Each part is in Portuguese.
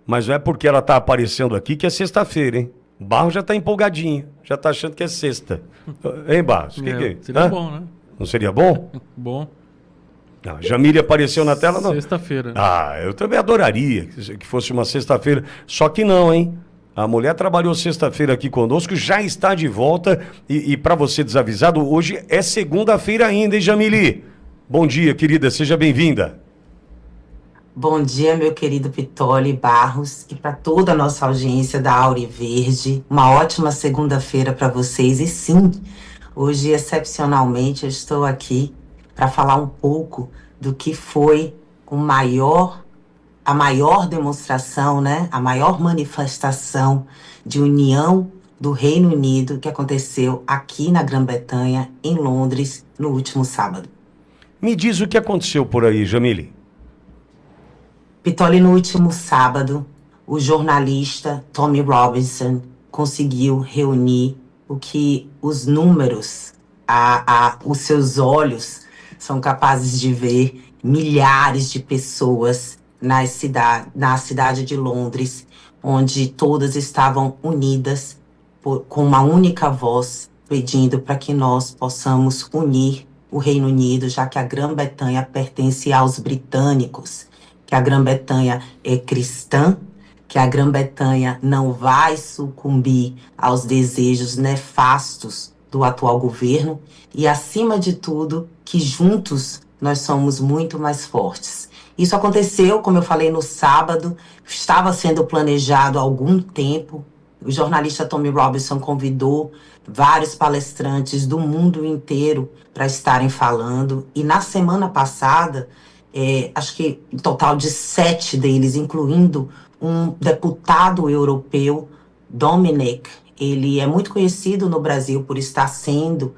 Mas não é porque ela tá aparecendo aqui que é sexta-feira, hein? O Barros já tá empolgadinho, já tá achando que é sexta. Hein, Barros? Seria bom, né? Não seria bom? Bom. A Jamile apareceu na tela, não? Sexta-feira. Eu também adoraria que fosse uma sexta-feira. Só que não, hein? A mulher trabalhou sexta-feira aqui conosco, já está de volta. E para você desavisado, hoje é segunda-feira ainda, hein, Jamile? Bom dia, querida, seja bem-vinda. Bom dia, meu querido Pitoli Barros, e para toda a nossa audiência da Auri Verde. Uma ótima segunda-feira para vocês. E sim, hoje, excepcionalmente, eu estou aqui para falar um pouco do que foi a maior demonstração, né? A maior manifestação de união do Reino Unido que aconteceu aqui na Grã-Bretanha, em Londres, no último sábado. Me diz o que aconteceu por aí, Jamile. Pitoli, no último sábado, o jornalista Tommy Robinson conseguiu reunir o que os números, os seus olhos são capazes de ver, milhares de pessoas na cidade de Londres, onde todas estavam unidas com uma única voz, pedindo para que nós possamos unir o Reino Unido, já que a Grã-Bretanha pertence aos britânicos, que a Grã-Bretanha é cristã, que a Grã-Bretanha não vai sucumbir aos desejos nefastos do atual governo e, acima de tudo, que juntos nós somos muito mais fortes. Isso aconteceu, como eu falei, no sábado, estava sendo planejado há algum tempo. O jornalista Tommy Robinson convidou vários palestrantes do mundo inteiro para estarem falando, e na semana passada, acho que um total de 7 deles, incluindo um deputado europeu, Dominic. Ele é muito conhecido no Brasil por está sempre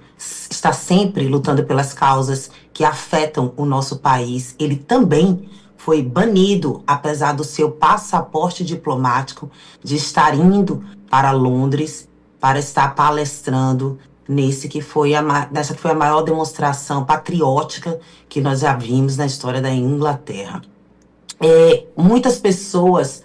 lutando pelas causas que afetam o nosso país. Ele também foi banido, apesar do seu passaporte diplomático, de estar indo para Londres para estar palestrando nessa que foi a maior demonstração patriótica que nós já vimos na história da Inglaterra. Muitas pessoas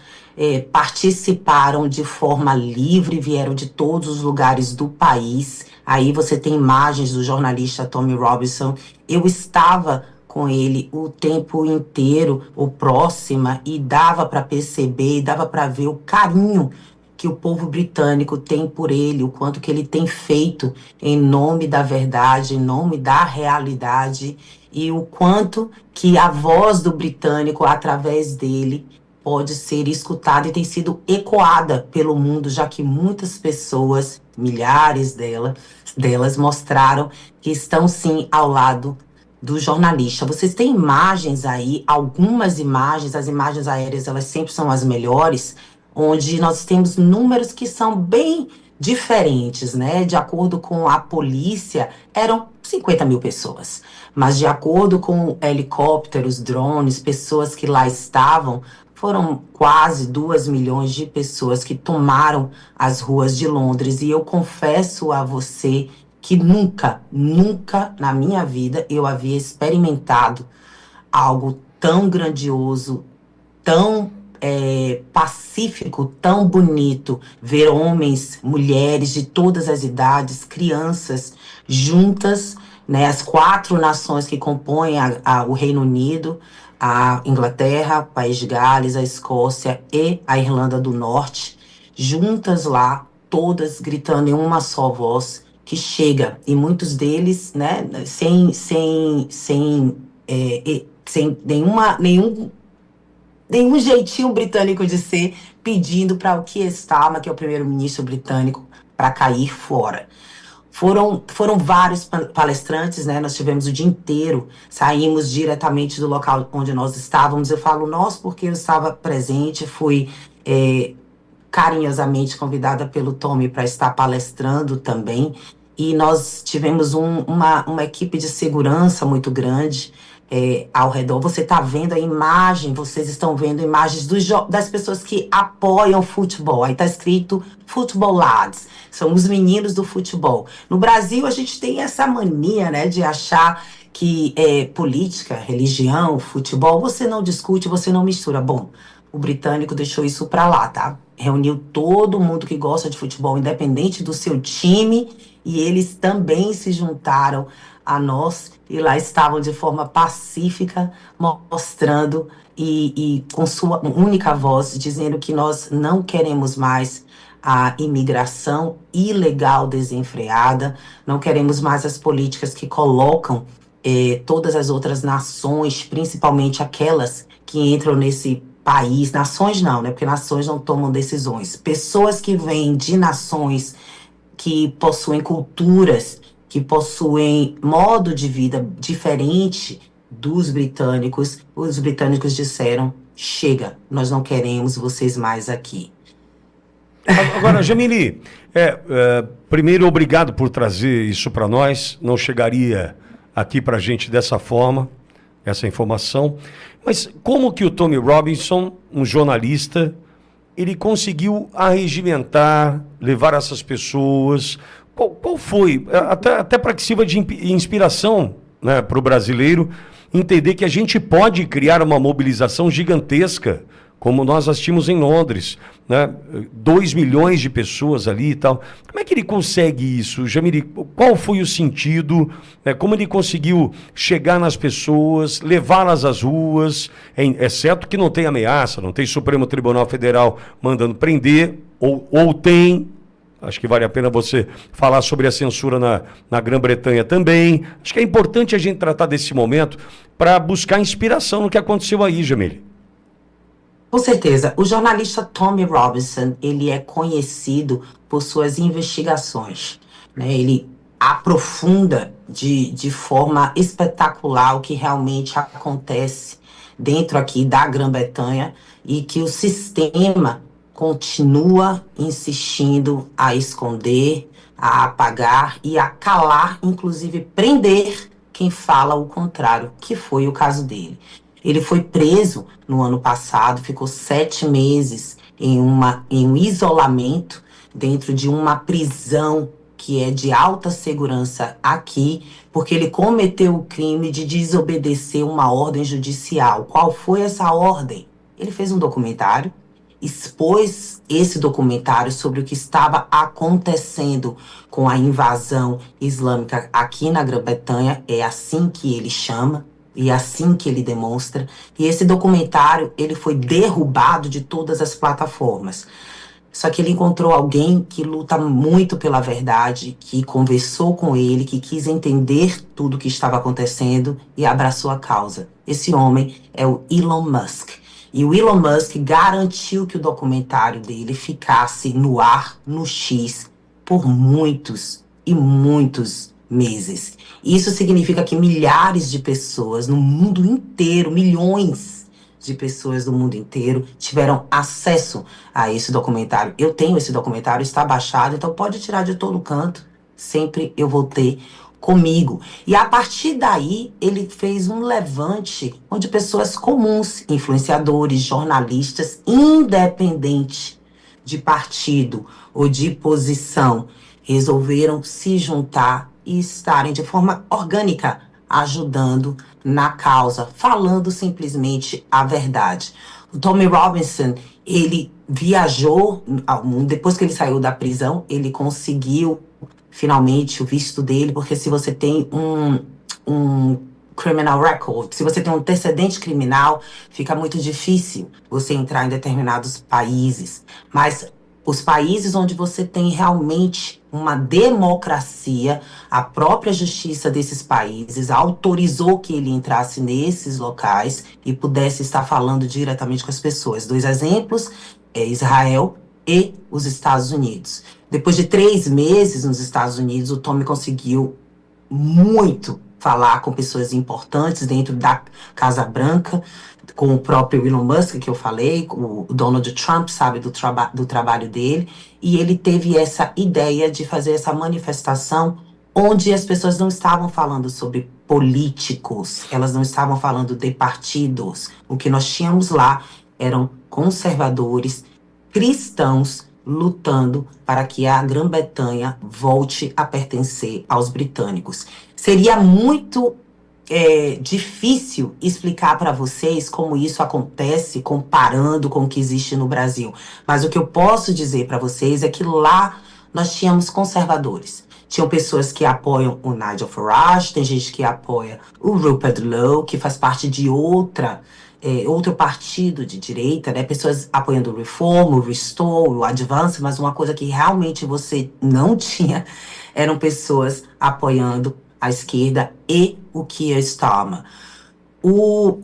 participaram de forma livre, vieram de todos os lugares do país. Aí você tem imagens do jornalista Tommy Robinson. Eu estava com ele o tempo inteiro, o próxima, e dava para perceber, dava para ver o carinho que o povo britânico tem por ele, o quanto que ele tem feito em nome da verdade, em nome da realidade, e o quanto que a voz do britânico, através dele, pode ser escutada e tem sido ecoada pelo mundo, já que muitas pessoas, milhares delas mostraram que estão sim ao lado do jornalista. Vocês têm imagens aí, algumas imagens, as imagens aéreas, elas sempre são as melhores, onde nós temos números que são bem diferentes, né? De acordo com a polícia, eram 50 mil pessoas. Mas de acordo com helicópteros, drones, pessoas que lá estavam, foram quase 2 milhões de pessoas que tomaram as ruas de Londres. E eu confesso a você que nunca na minha vida eu havia experimentado algo tão grandioso, tão pacífico, tão bonito, ver homens, mulheres de todas as idades, crianças juntas, né, as 4 nações que compõem o Reino Unido, a Inglaterra, o País de Gales, a Escócia e a Irlanda do Norte, juntas lá, todas gritando em uma só voz, que chega, e muitos deles, né, sem nenhum jeitinho britânico de ser, pedindo para o Keir Starmer, que é o primeiro-ministro britânico, para cair fora. Foram vários palestrantes, né? Nós tivemos o dia inteiro, saímos diretamente do local onde nós estávamos. Eu falo nós porque eu estava presente, fui carinhosamente convidada pelo Tommy para estar palestrando também. E nós tivemos uma equipe de segurança muito grande ao redor. Você está vendo a imagem, vocês estão vendo imagens das pessoas que apoiam o futebol. Aí está escrito Football Lads, são os meninos do futebol. No Brasil, a gente tem essa mania, né, de achar que política, religião, futebol, você não discute, você não mistura. Bom, o britânico deixou isso para lá, tá? Reuniu todo mundo que gosta de futebol, independente do seu time, e eles também se juntaram a nós e lá estavam de forma pacífica, mostrando e com sua única voz, dizendo que nós não queremos mais a imigração ilegal desenfreada, não queremos mais as políticas que colocam todas as outras nações, principalmente aquelas que entram nesse país, nações não, né? Porque nações não tomam decisões. Pessoas que vêm de nações que possuem culturas, que possuem modo de vida diferente dos britânicos, os britânicos disseram: chega, nós não queremos vocês mais aqui. Agora, Jamile, primeiro, obrigado por trazer isso para nós. Não chegaria aqui para a gente dessa forma, essa informação. Mas como que o Tommy Robinson, um jornalista, ele conseguiu arregimentar, levar essas pessoas? Qual foi? Até para que sirva de inspiração, né, para o brasileiro entender que a gente pode criar uma mobilização gigantesca, como nós assistimos em Londres, né? 2 milhões de pessoas ali e tal. Como é que ele consegue isso, Jamile? Qual foi o sentido? Né? Como ele conseguiu chegar nas pessoas, levá-las às ruas? É certo que não tem ameaça, não tem Supremo Tribunal Federal mandando prender, ou tem. Acho que vale a pena você falar sobre a censura na Grã-Bretanha também. Acho que é importante a gente tratar desse momento para buscar inspiração no que aconteceu aí, Jamile. Com certeza. O jornalista Tommy Robinson, ele é conhecido por suas investigações, né? Ele aprofunda de forma espetacular o que realmente acontece dentro aqui da Grã-Bretanha e que o sistema continua insistindo a esconder, a apagar e a calar, inclusive prender quem fala o contrário, que foi o caso dele. Ele foi preso no ano passado, ficou 7 meses em um isolamento dentro de uma prisão que é de alta segurança aqui, porque ele cometeu o crime de desobedecer uma ordem judicial. Qual foi essa ordem? Ele fez um documentário, expôs esse documentário sobre o que estava acontecendo com a invasão islâmica aqui na Grã-Bretanha, é assim que ele chama. E é assim que ele demonstra. E esse documentário, ele foi derrubado de todas as plataformas. Só que ele encontrou alguém que luta muito pela verdade, que conversou com ele, que quis entender tudo o que estava acontecendo e abraçou a causa. Esse homem é o Elon Musk. E o Elon Musk garantiu que o documentário dele ficasse no ar, no X, por muitos e muitos meses. Isso significa que milhares de pessoas no mundo inteiro, milhões de pessoas do mundo inteiro tiveram acesso a esse documentário. Eu tenho esse documentário, está baixado, então pode tirar de todo canto. Sempre eu vou ter comigo. E a partir daí, ele fez um levante onde pessoas comuns, influenciadores, jornalistas, independente de partido ou de posição, resolveram se juntar e estarem de forma orgânica ajudando na causa, falando simplesmente a verdade. O Tommy Robinson, ele viajou ao mundo, depois que ele saiu da prisão, ele conseguiu finalmente o visto dele, porque se você tem um criminal record, se você tem um antecedente criminal, fica muito difícil você entrar em determinados países. Mas os países onde você tem realmente uma democracia, a própria justiça desses países autorizou que ele entrasse nesses locais e pudesse estar falando diretamente com as pessoas. 2 exemplos, Israel e os Estados Unidos. Depois de 3 meses nos Estados Unidos, o Tommy conseguiu muito falar com pessoas importantes dentro da Casa Branca, com o próprio Elon Musk, que eu falei, o Donald Trump sabe do trabalho dele, e ele teve essa ideia de fazer essa manifestação onde as pessoas não estavam falando sobre políticos, elas não estavam falando de partidos. O que nós tínhamos lá eram conservadores, cristãos, lutando para que a Grã-Bretanha volte a pertencer aos britânicos. Seria muito difícil explicar para vocês como isso acontece comparando com o que existe no Brasil. Mas o que eu posso dizer para vocês é que lá nós tínhamos conservadores. Tinham pessoas que apoiam o Nigel Farage, tem gente que apoia o Rupert Lowe, que faz parte de outro partido de direita, né? Pessoas apoiando o Reform, o Restore, o Advance, mas uma coisa que realmente você não tinha eram pessoas apoiando a esquerda e o Keir Starmer.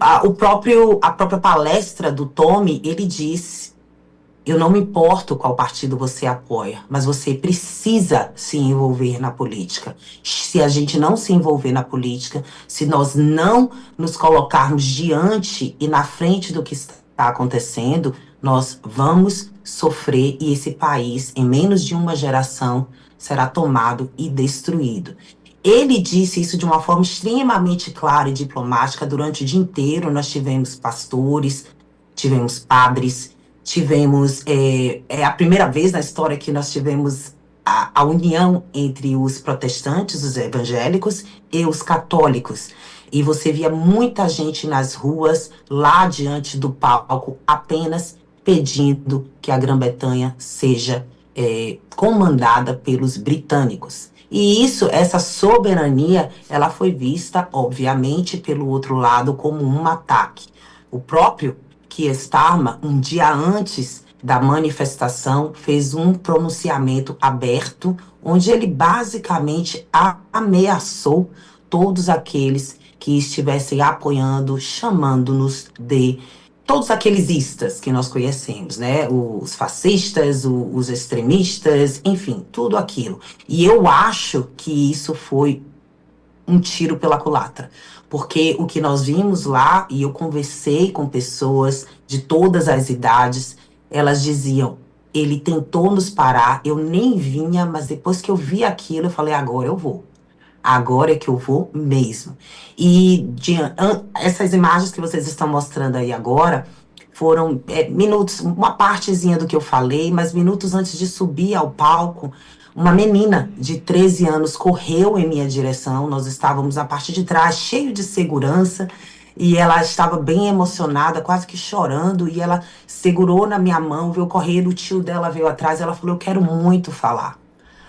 A própria palestra do Tommy, ele disse: eu não me importo qual partido você apoia, mas você precisa se envolver na política. Se a gente não se envolver na política, se nós não nos colocarmos diante e na frente do que está acontecendo, nós vamos sofrer e esse país, em menos de uma geração, será tomado e destruído. Ele disse isso de uma forma extremamente clara e diplomática durante o dia inteiro. Nós tivemos pastores, tivemos padres, tivemos, a primeira vez na história que nós tivemos a união entre os protestantes, os evangélicos e os católicos. E você via muita gente nas ruas, lá diante do palco, apenas pedindo que a Grã-Bretanha seja comandada pelos britânicos. E essa soberania, ela foi vista, obviamente, pelo outro lado como um ataque. O próprio Keir Starmer, um dia antes da manifestação, fez um pronunciamento aberto, onde ele basicamente ameaçou todos aqueles que estivessem apoiando, chamando-nos de todos aqueles istas que nós conhecemos, né? Os fascistas, os extremistas, enfim, tudo aquilo. E eu acho que isso foi um tiro pela culatra. Porque o que nós vimos lá, e eu conversei com pessoas de todas as idades, elas diziam: ele tentou nos parar, eu nem vinha, mas depois que eu vi aquilo, eu falei: agora eu vou. Agora é que eu vou mesmo. E essas imagens que vocês estão mostrando aí agora foram minutos, uma partezinha do que eu falei, mas minutos antes de subir ao palco, uma menina de 13 anos correu em minha direção. Nós estávamos na parte de trás, cheio de segurança, e ela estava bem emocionada, quase que chorando, e ela segurou na minha mão, veio correndo, o tio dela veio atrás, ela falou: eu quero muito falar.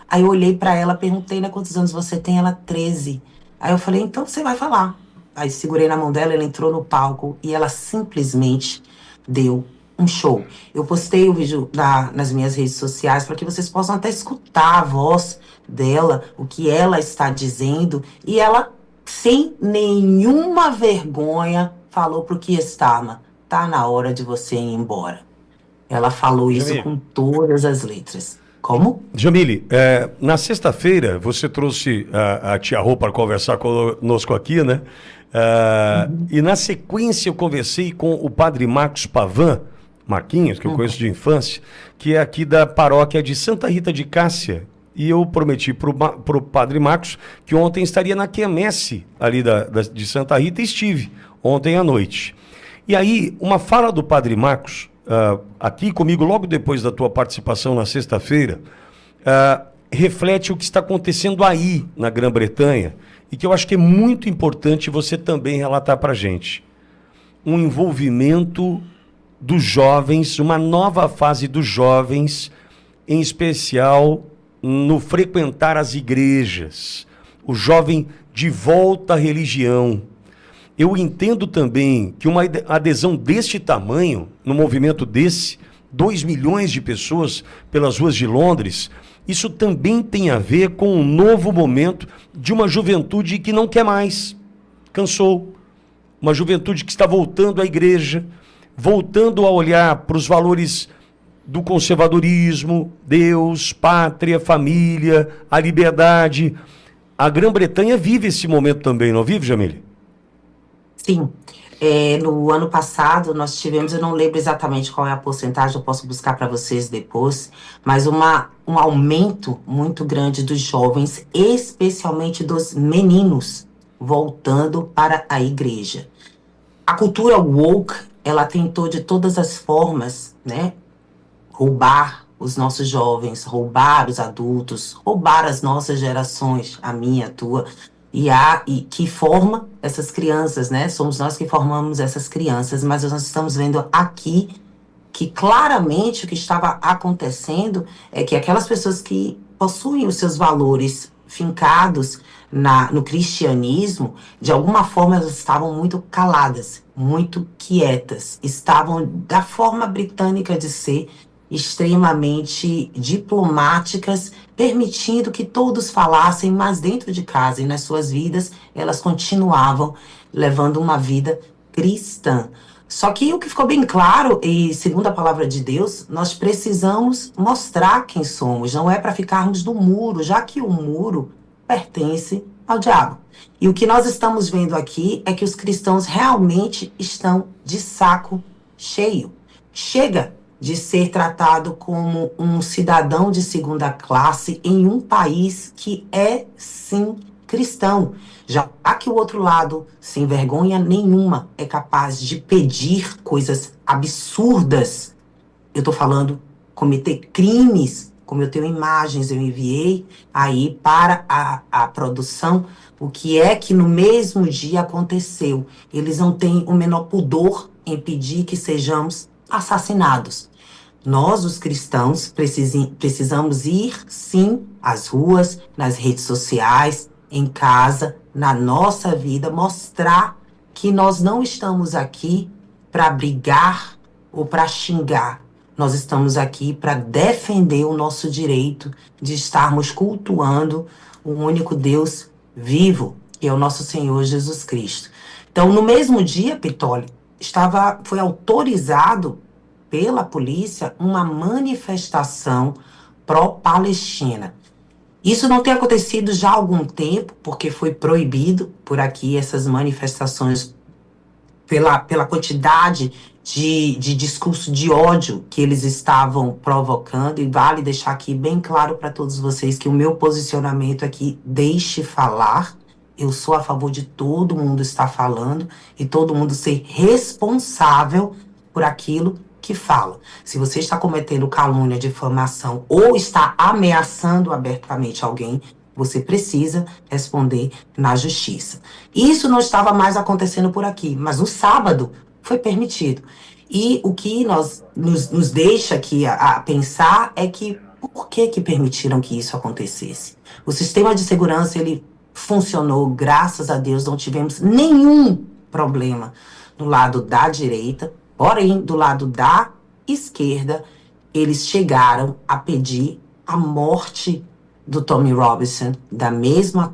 Aí eu olhei para ela, perguntei, né, quantos anos você tem? Ela, 13. Aí eu falei: então você vai falar. Aí segurei na mão dela, ela entrou no palco e ela simplesmente deu um show. Eu postei o vídeo nas minhas redes sociais para que vocês possam até escutar a voz dela, o que ela está dizendo. E ela, sem nenhuma vergonha, falou pro Keir Starmer: tá na hora de você ir embora. Ela falou isso com todas as letras. Como? Jamile, na sexta-feira você trouxe a tia Rô para conversar conosco aqui, né? E na sequência eu conversei com o padre Marcos Pavan, Marquinhos, que eu conheço de infância, que é aqui da paróquia de Santa Rita de Cássia. E eu prometi pro padre Marcos que ontem estaria na quermesse ali de Santa Rita, e estive ontem à noite. E aí, uma fala do padre Marcos, aqui comigo, logo depois da tua participação na sexta-feira, reflete o que está acontecendo aí na Grã-Bretanha, e que eu acho que é muito importante você também relatar para a gente. Um envolvimento dos jovens, uma nova fase dos jovens, em especial no frequentar as igrejas, o jovem de volta à religião. Eu entendo também que uma adesão deste tamanho, no movimento desse, 2 milhões de pessoas pelas ruas de Londres, isso também tem a ver com um novo momento de uma juventude que não quer mais, cansou. Uma juventude que está voltando à igreja, voltando a olhar para os valores do conservadorismo, Deus, pátria, família, a liberdade. A Grã-Bretanha vive esse momento também, não vive, Jamile? Sim. No ano passado nós tivemos, eu não lembro exatamente qual é a porcentagem, eu posso buscar para vocês depois, mas um aumento muito grande dos jovens, especialmente dos meninos, voltando para a igreja. A cultura woke, ela tentou de todas as formas, né, roubar os nossos jovens, roubar os adultos, roubar as nossas gerações, a minha, a tua, e que forma essas crianças, né? Somos nós que formamos essas crianças, mas nós estamos vendo aqui que claramente o que estava acontecendo é que aquelas pessoas que possuem os seus valores fincados no cristianismo, de alguma forma elas estavam muito caladas, muito quietas, estavam da forma britânica de ser, extremamente diplomáticas, permitindo que todos falassem, mas dentro de casa e nas suas vidas, elas continuavam levando uma vida cristã. Só que o que ficou bem claro, e segundo a palavra de Deus, nós precisamos mostrar quem somos, não é para ficarmos no muro, já que o muro pertence ao diabo. E o que nós estamos vendo aqui é que os cristãos realmente estão de saco cheio. Chega de ser tratado como um cidadão de segunda classe em um país que é, sim, cristão. Já que o outro lado, sem vergonha nenhuma, é capaz de pedir coisas absurdas, eu estou falando cometer crimes, como eu tenho imagens, eu enviei aí para a produção, o que é que no mesmo dia aconteceu. Eles não têm o menor pudor em pedir que sejamos assassinados. Nós, os cristãos, precisamos ir, sim, às ruas, nas redes sociais, em casa, na nossa vida, mostrar que nós não estamos aqui para brigar ou para xingar. Nós estamos aqui para defender o nosso direito de estarmos cultuando o único Deus vivo, que é o nosso Senhor Jesus Cristo. Então, no mesmo dia, Pitoli, foi autorizado pela polícia uma manifestação pró-Palestina. Isso não tem acontecido já há algum tempo, porque foi proibido por aqui essas manifestações pela quantidade de discurso de ódio que eles estavam provocando. E vale deixar aqui bem claro para todos vocês que o meu posicionamento aqui, deixe falar. Eu sou a favor de todo mundo estar falando e todo mundo ser responsável por aquilo que fala. Se você está cometendo calúnia, difamação ou está ameaçando abertamente alguém, você precisa responder na justiça. Isso não estava mais acontecendo por aqui, mas no sábado foi permitido. E o que nos deixa aqui a pensar é que por que permitiram que isso acontecesse? O sistema de segurança, ele funcionou, graças a Deus, não tivemos nenhum problema do lado da direita. Porém, do lado da esquerda, eles chegaram a pedir a morte do Tommy Robinson, da mesma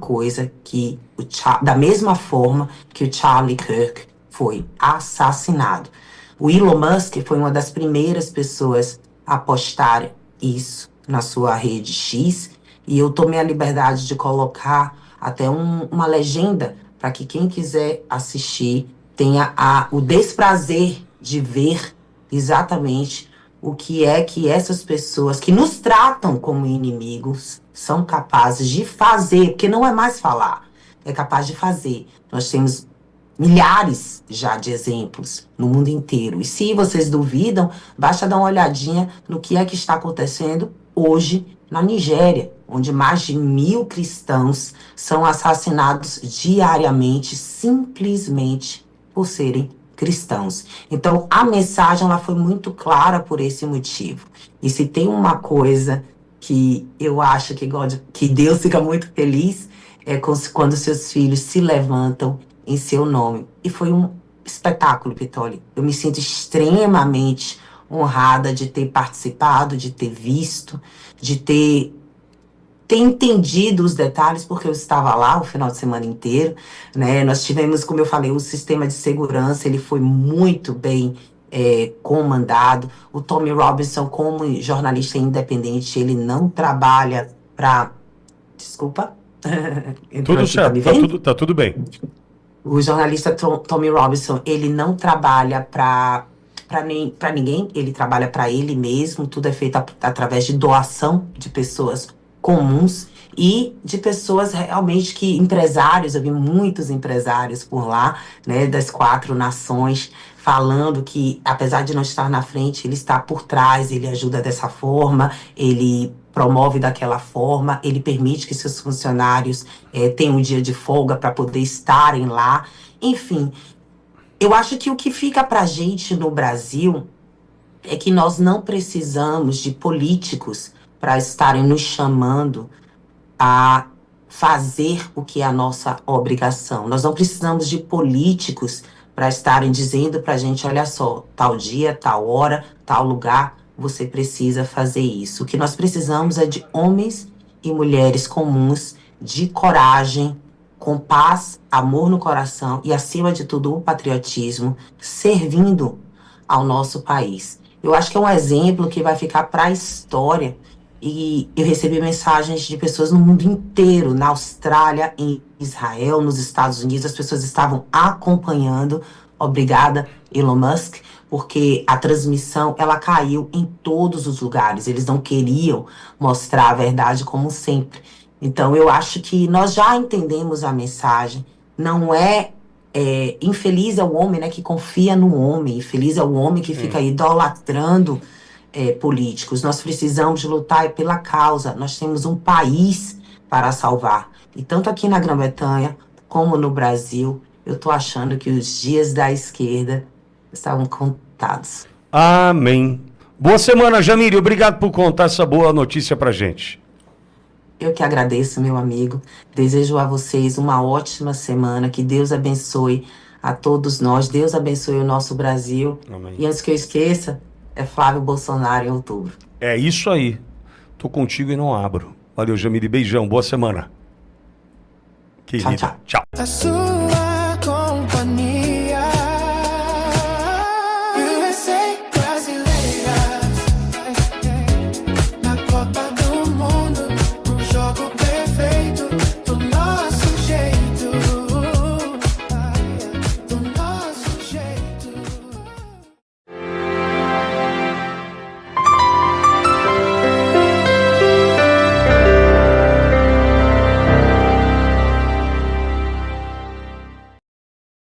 forma que o Charlie Kirk foi assassinado. O Elon Musk foi uma das primeiras pessoas a postar isso na sua rede X, e eu tomei a liberdade de colocar até uma legenda para que quem quiser assistir tenha o desprazer de ver exatamente o que é que essas pessoas que nos tratam como inimigos são capazes de fazer, porque não é mais falar, é capaz de fazer. Nós temos milhares já de exemplos no mundo inteiro. E se vocês duvidam, basta dar uma olhadinha no que é que está acontecendo hoje na Nigéria, onde mais de 1.000 cristãos são assassinados diariamente, simplesmente por serem cristãos. Então, a mensagem ela foi muito clara por esse motivo. E se tem uma coisa que eu acho que Deus fica muito feliz, é quando seus filhos se levantam em seu nome. E foi um espetáculo, Pitoli. Eu me sinto extremamente honrada de ter participado, de ter visto, de ter entendido os detalhes, porque eu estava lá o final de semana inteiro, né? Nós tivemos, como eu falei, o sistema de segurança, ele foi muito bem comandado. O Tommy Robinson, como jornalista independente, ele não trabalha para... Desculpa. Tudo certo, tá tudo bem. O jornalista Tommy Robinson, ele não trabalha para ninguém, ele trabalha para ele mesmo, tudo é feito através de doação de pessoas comuns e de pessoas realmente empresários, eu vi muitos empresários por lá, né, das 4 nações, falando que, apesar de não estar na frente, ele está por trás, ele ajuda dessa forma, ele promove daquela forma, ele permite que seus funcionários tenham um dia de folga para poder estarem lá. Enfim, eu acho que o que fica para a gente no Brasil é que nós não precisamos de políticos para estarem nos chamando a fazer o que é a nossa obrigação. Nós não precisamos de políticos para estarem dizendo para a gente, olha só, tal dia, tal hora, tal lugar, você precisa fazer isso. O que nós precisamos é de homens e mulheres comuns, de coragem, com paz, amor no coração e, acima de tudo, o patriotismo, servindo ao nosso país. Eu acho que é um exemplo que vai ficar para a história. E eu recebi mensagens de pessoas no mundo inteiro, na Austrália, em Israel, nos Estados Unidos, as pessoas estavam acompanhando. Obrigada, Elon Musk, porque a transmissão, ela caiu em todos os lugares. Eles não queriam mostrar a verdade como sempre. Então, eu acho que nós já entendemos a mensagem. Não infeliz é o homem, né, que confia no homem. Infeliz é o homem que fica idolatrando políticos. Nós precisamos lutar pela causa. Nós temos um país para salvar. E tanto aqui na Grã-Bretanha como no Brasil, eu estou achando que os dias da esquerda estavam contados. Amém. Boa semana, Jamile. Obrigado por contar essa boa notícia pra gente. Eu que agradeço, meu amigo. Desejo a vocês uma ótima semana. Que Deus abençoe a todos nós. Deus abençoe o nosso Brasil. Amém. E antes que eu esqueça, é Flávio Bolsonaro em outubro. É isso aí. Tô contigo e não abro. Valeu, Jamile. Beijão. Boa semana. Querida. Tchau, tchau. Tchau.